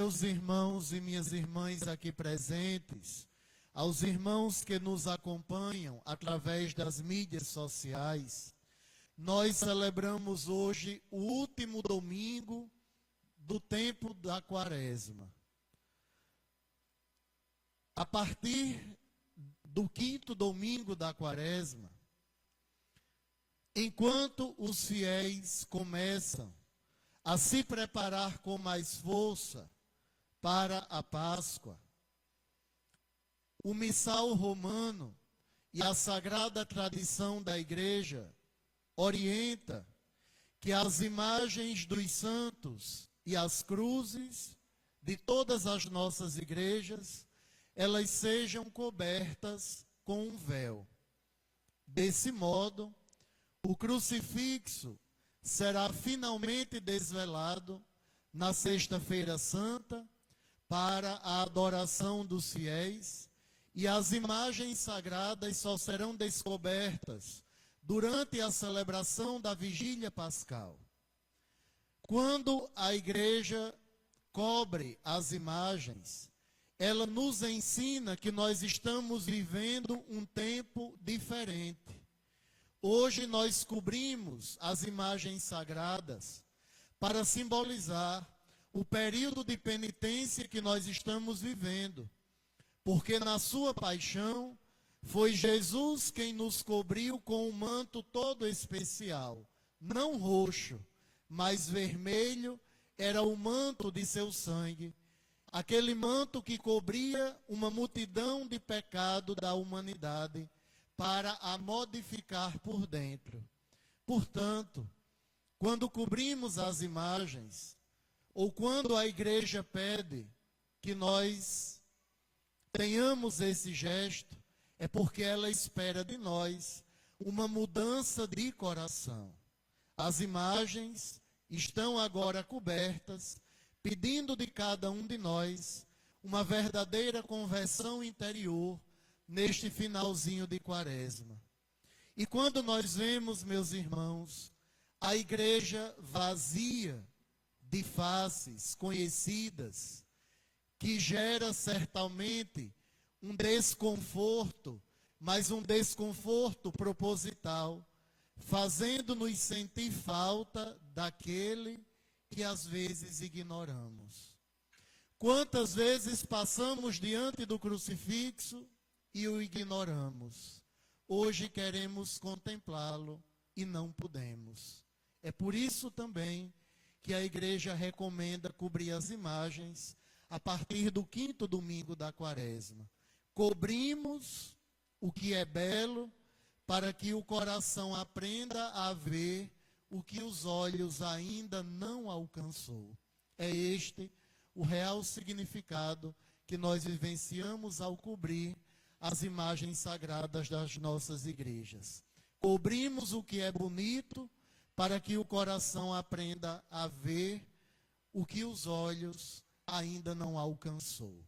Meus irmãos e minhas irmãs aqui presentes, aos irmãos que nos acompanham através das mídias sociais, nós celebramos hoje o último domingo do tempo da Quaresma. A partir do quinto domingo da Quaresma, enquanto os fiéis começam a se preparar com mais força para a Páscoa, o missal romano e a sagrada tradição da Igreja orienta que as imagens dos santos e as cruzes de todas as nossas igrejas, elas sejam cobertas com um véu. Desse modo, o crucifixo será finalmente desvelado na Sexta-feira Santa para a adoração dos fiéis, e as imagens sagradas só serão descobertas durante a celebração da Vigília Pascal. Quando a Igreja cobre as imagens, ela nos ensina que nós estamos vivendo um tempo diferente. Hoje nós cobrimos as imagens sagradas para simbolizar o período de penitência que nós estamos vivendo, porque na sua paixão foi Jesus quem nos cobriu com um manto todo especial, não roxo, mas vermelho era o manto de seu sangue, aquele manto que cobria uma multidão de pecado da humanidade para a modificar por dentro. Portanto, quando cobrimos as imagens, ou quando a Igreja pede que nós tenhamos esse gesto, é porque ela espera de nós uma mudança de coração. As imagens estão agora cobertas, pedindo de cada um de nós uma verdadeira conversão interior neste finalzinho de Quaresma. E quando nós vemos, meus irmãos, a igreja vazia de faces conhecidas, que gera certamente um desconforto, mas um desconforto proposital, fazendo-nos sentir falta daquele que às vezes ignoramos. Quantas vezes passamos diante do crucifixo e o ignoramos? Hoje queremos contemplá-lo e não podemos. É por isso também que a Igreja recomenda cobrir as imagens a partir do quinto domingo da Quaresma. Cobrimos o que é belo para que o coração aprenda a ver o que os olhos ainda não alcançou. É este o real significado que nós vivenciamos ao cobrir as imagens sagradas das nossas igrejas. Cobrimos o que é bonito para que o coração aprenda a ver o que os olhos ainda não alcançou.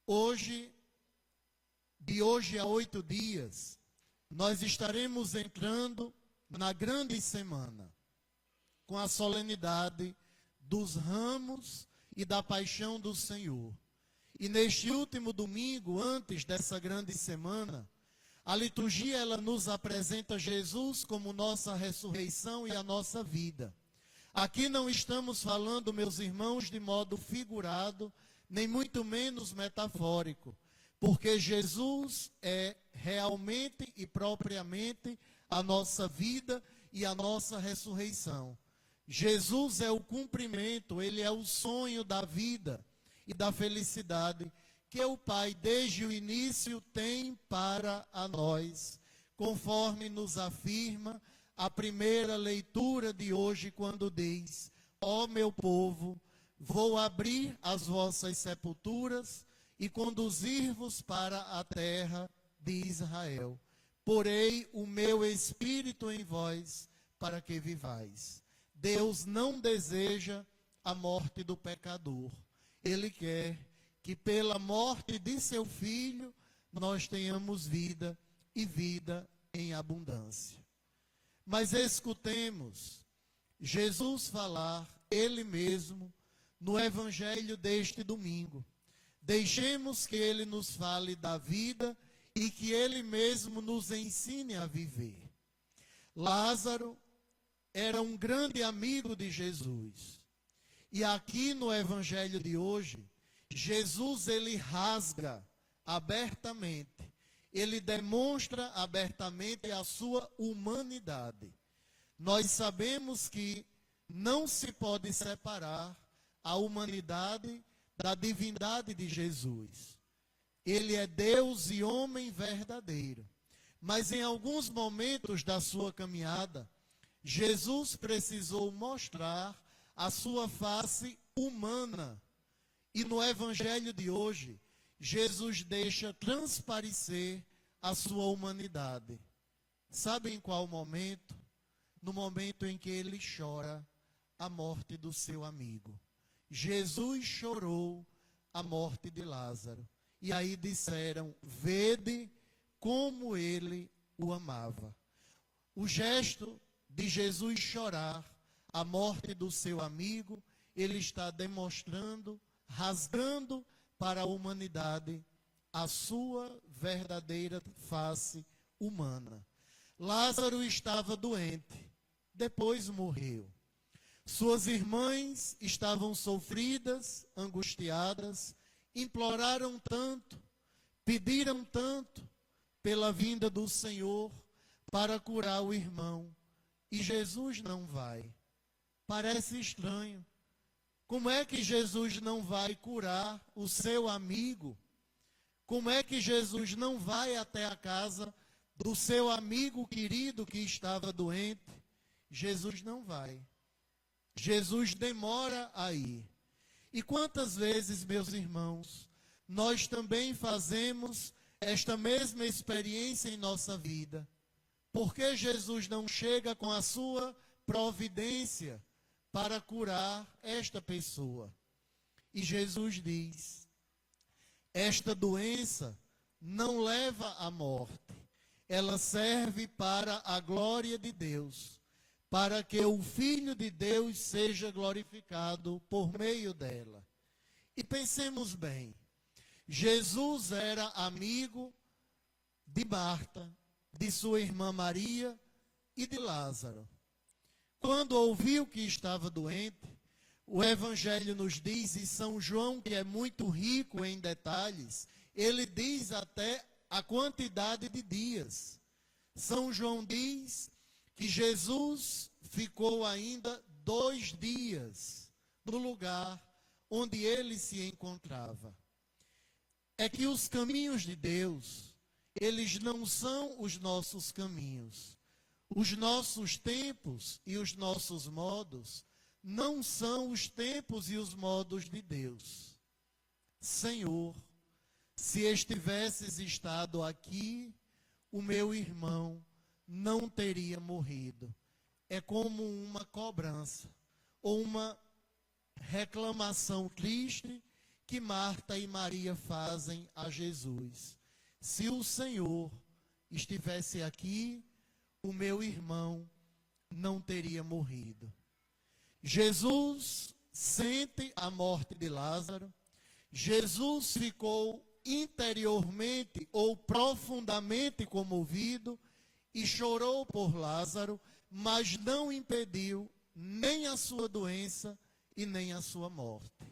Hoje, de hoje a 8 dias, nós estaremos entrando na grande semana, com a solenidade dos ramos e da paixão do Senhor. E neste último domingo, antes dessa grande semana, a liturgia ela nos apresenta Jesus como nossa ressurreição e a nossa vida. Aqui não estamos falando, meus irmãos, de modo figurado, nem muito menos metafórico, porque Jesus é realmente e propriamente a nossa vida e a nossa ressurreição. Jesus é o cumprimento, ele é o sonho da vida e da felicidade que o Pai, desde o início, tem para a nós, conforme nos afirma a primeira leitura de hoje, quando diz: ó meu povo, vou abrir as vossas sepulturas e conduzir-vos para a terra de Israel. Porei o meu Espírito em vós, para que vivais. Deus não deseja a morte do pecador. Ele quer que pela morte de seu Filho, nós tenhamos vida e vida em abundância. Mas escutemos Jesus falar Ele mesmo no Evangelho deste domingo. Deixemos que Ele nos fale da vida e que Ele mesmo nos ensine a viver. Lázaro era um grande amigo de Jesus. E aqui no Evangelho de hoje, Jesus ele rasga abertamente, ele demonstra abertamente a sua humanidade. Nós sabemos que não se pode separar a humanidade da divindade de Jesus. Ele é Deus e homem verdadeiro. Mas em alguns momentos da sua caminhada, Jesus precisou mostrar a sua face humana. E no Evangelho de hoje, Jesus deixa transparecer a sua humanidade. Sabe em qual momento? No momento em que ele chora a morte do seu amigo. Jesus chorou a morte de Lázaro. E aí disseram, vede como ele o amava. O gesto de Jesus chorar a morte do seu amigo, ele está demonstrando, rasgando para a humanidade a sua verdadeira face humana. Lázaro estava doente, depois morreu. Suas irmãs estavam sofridas, angustiadas, imploraram tanto, pediram tanto pela vinda do Senhor para curar o irmão. E Jesus não vai. Parece estranho. Como é que Jesus não vai curar o seu amigo? Como é que Jesus não vai até a casa do seu amigo querido que estava doente? Jesus não vai. Jesus demora a ir. E quantas vezes, meus irmãos, nós também fazemos esta mesma experiência em nossa vida? Por que Jesus não chega com a sua providência para curar esta pessoa? E Jesus diz, esta doença não leva à morte, ela serve para a glória de Deus, para que o Filho de Deus seja glorificado por meio dela. E pensemos bem, Jesus era amigo de Marta, de sua irmã Maria e de Lázaro. Quando ouviu que estava doente, o Evangelho nos diz, e São João, que é muito rico em detalhes, ele diz até a quantidade de dias. São João diz que Jesus ficou ainda 2 dias no lugar onde ele se encontrava. É que os caminhos de Deus, eles não são os nossos caminhos. Os nossos tempos e os nossos modos não são os tempos e os modos de Deus. Senhor, se estivesses estado aqui, o meu irmão não teria morrido. É como uma cobrança ou uma reclamação triste que Marta e Maria fazem a Jesus. Se o Senhor estivesse aqui, o meu irmão não teria morrido. Jesus sente a morte de Lázaro. Jesus ficou interiormente ou profundamente comovido e chorou por Lázaro, mas não impediu nem a sua doença e nem a sua morte.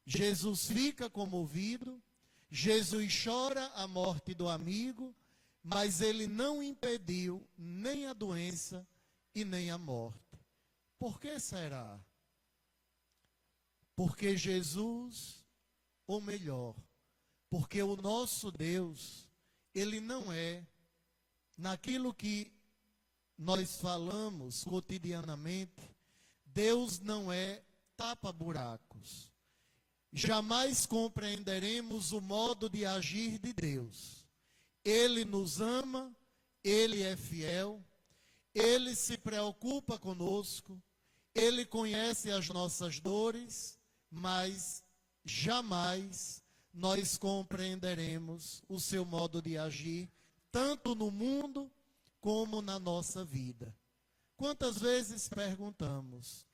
Jesus fica comovido, Jesus chora a morte do amigo, mas ele não impediu nem a doença e nem a morte. Por que será? Porque Jesus, ou melhor, porque o nosso Deus, ele não é naquilo que nós falamos cotidianamente, Deus não é tapa-buracos. Jamais compreenderemos o modo de agir de Deus. Ele nos ama, Ele é fiel, Ele se preocupa conosco, Ele conhece as nossas dores, mas jamais nós compreenderemos o seu modo de agir, tanto no mundo como na nossa vida. Quantas vezes perguntamos,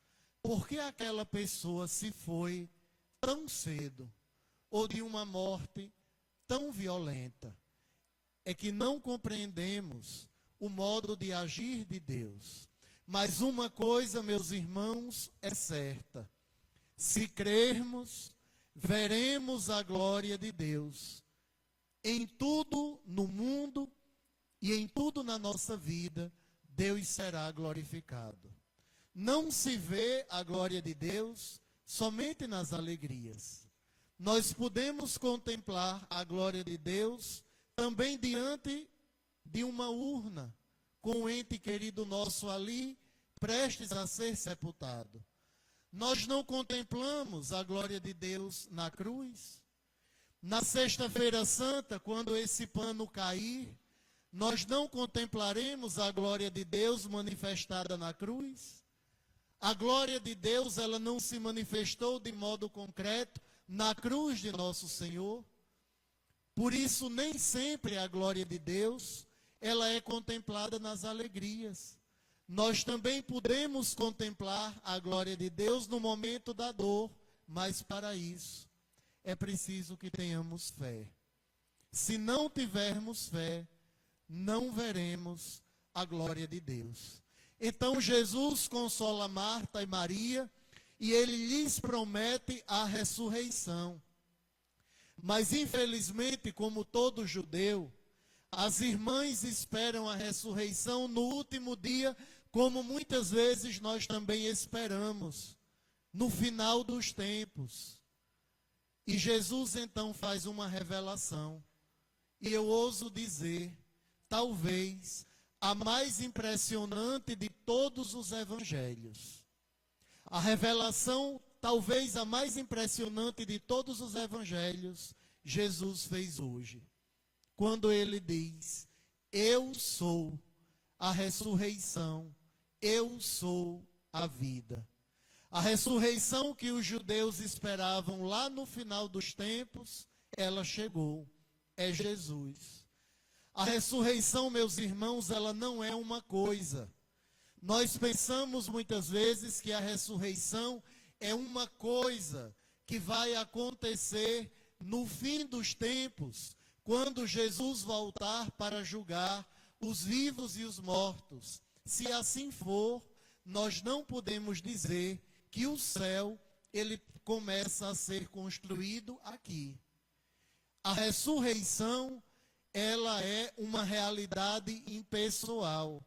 por que aquela pessoa se foi tão cedo, ou de uma morte tão violenta? É que não compreendemos o modo de agir de Deus. Mas uma coisa, meus irmãos, é certa: se crermos, veremos a glória de Deus em tudo no mundo e em tudo na nossa vida. Deus será glorificado. Não se vê a glória de Deus somente nas alegrias. Nós podemos contemplar a glória de Deus também diante de uma urna, com um ente querido nosso ali, prestes a ser sepultado. Nós não contemplamos a glória de Deus na cruz? Na Sexta-feira Santa, quando esse pano cair, nós não contemplaremos a glória de Deus manifestada na cruz? A glória de Deus, ela não se manifestou de modo concreto na cruz de nosso Senhor? Por isso, nem sempre a glória de Deus, ela é contemplada nas alegrias. Nós também podemos contemplar a glória de Deus no momento da dor, mas para isso é preciso que tenhamos fé. Se não tivermos fé, não veremos a glória de Deus. Então Jesus consola Marta e Maria e ele lhes promete a ressurreição. Mas infelizmente, como todo judeu, as irmãs esperam a ressurreição no último dia, como muitas vezes nós também esperamos, no final dos tempos. E Jesus então faz uma revelação. E eu ouso dizer, talvez a mais impressionante de todos os evangelhos. A revelação, talvez a mais impressionante de todos os evangelhos, Jesus fez hoje. Quando ele diz: eu sou a ressurreição, eu sou a vida. A ressurreição que os judeus esperavam lá no final dos tempos, ela chegou. É Jesus. A ressurreição, meus irmãos, ela não é uma coisa. Nós pensamos muitas vezes que a ressurreição é uma coisa que vai acontecer no fim dos tempos, quando Jesus voltar para julgar os vivos e os mortos. Se assim for, nós não podemos dizer que o céu, ele começa a ser construído aqui. A ressurreição, ela é uma realidade impessoal.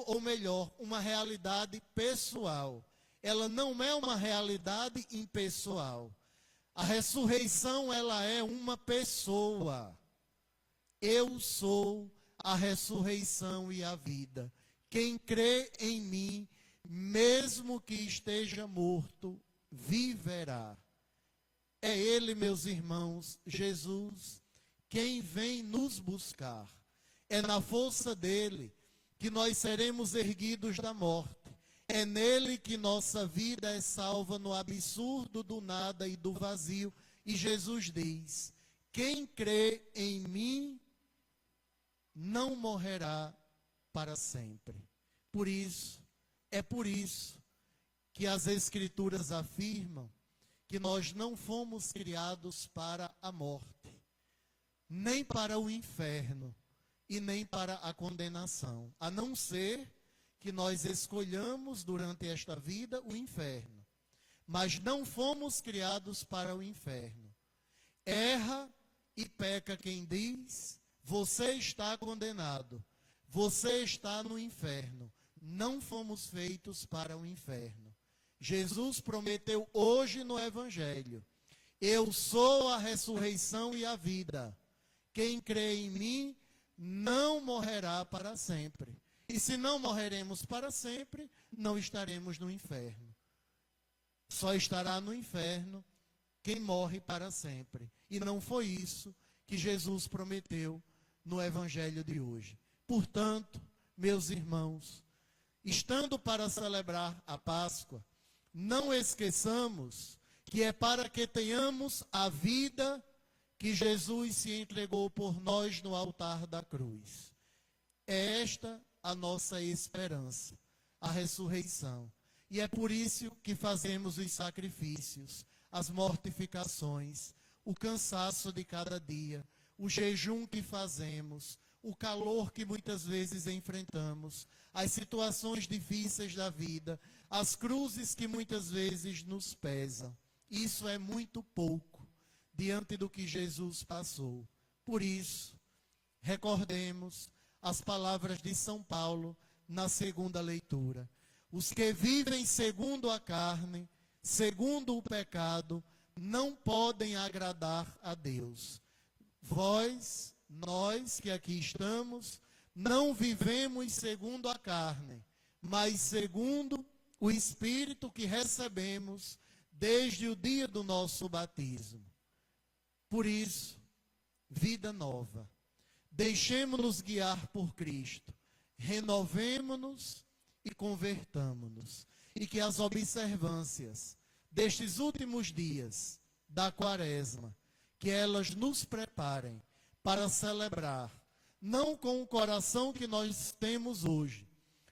Ou melhor, uma realidade pessoal. Ela não é uma realidade impessoal. A ressurreição, ela é uma pessoa. Eu sou a ressurreição e a vida. Quem crê em mim, mesmo que esteja morto, viverá. É Ele, meus irmãos, Jesus, quem vem nos buscar. É na força dele que nós seremos erguidos da morte. É nele que nossa vida é salva no absurdo do nada e do vazio. E Jesus diz: quem crê em mim não morrerá para sempre. É por isso que as Escrituras afirmam que nós não fomos criados para a morte, nem para o inferno e nem para a condenação, a não ser que nós escolhamos durante esta vida o inferno. Mas não fomos criados para o inferno. Erra e peca quem diz: você está condenado, você está no inferno. Não fomos feitos para o inferno. Jesus prometeu hoje no Evangelho: eu sou a ressurreição e a vida. Quem crê em mim não morrerá para sempre. E se não morreremos para sempre, não estaremos no inferno. Só estará no inferno quem morre para sempre. E não foi isso que Jesus prometeu no Evangelho de hoje. Portanto, meus irmãos, estando para celebrar a Páscoa, não esqueçamos que é para que tenhamos a vida que Jesus se entregou por nós no altar da cruz. É esta a nossa esperança, a ressurreição. E é por isso que fazemos os sacrifícios, as mortificações, o cansaço de cada dia, o jejum que fazemos, o calor que muitas vezes enfrentamos, as situações difíceis da vida, as cruzes que muitas vezes nos pesam. Isso é muito pouco diante do que Jesus passou. Por isso, recordemos as palavras de São Paulo na segunda leitura. Os que vivem segundo a carne, segundo o pecado, não podem agradar a Deus. Nós que aqui estamos, não vivemos segundo a carne, mas segundo o Espírito que recebemos desde o dia do nosso batismo. Por isso, vida nova. Deixemo-nos guiar por Cristo. Renovemo-nos e convertamo-nos. E que as observâncias destes últimos dias da Quaresma, que elas nos preparem para celebrar, não com o coração que nós temos hoje,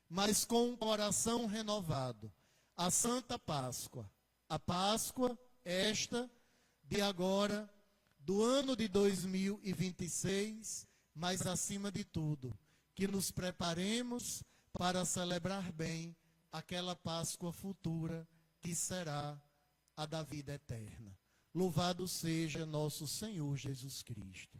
mas com um coração renovado, a Santa Páscoa. A Páscoa, esta de agora, do ano de 2026, mas acima de tudo, que nos preparemos para celebrar bem aquela Páscoa futura que será a da vida eterna. Louvado seja nosso Senhor Jesus Cristo.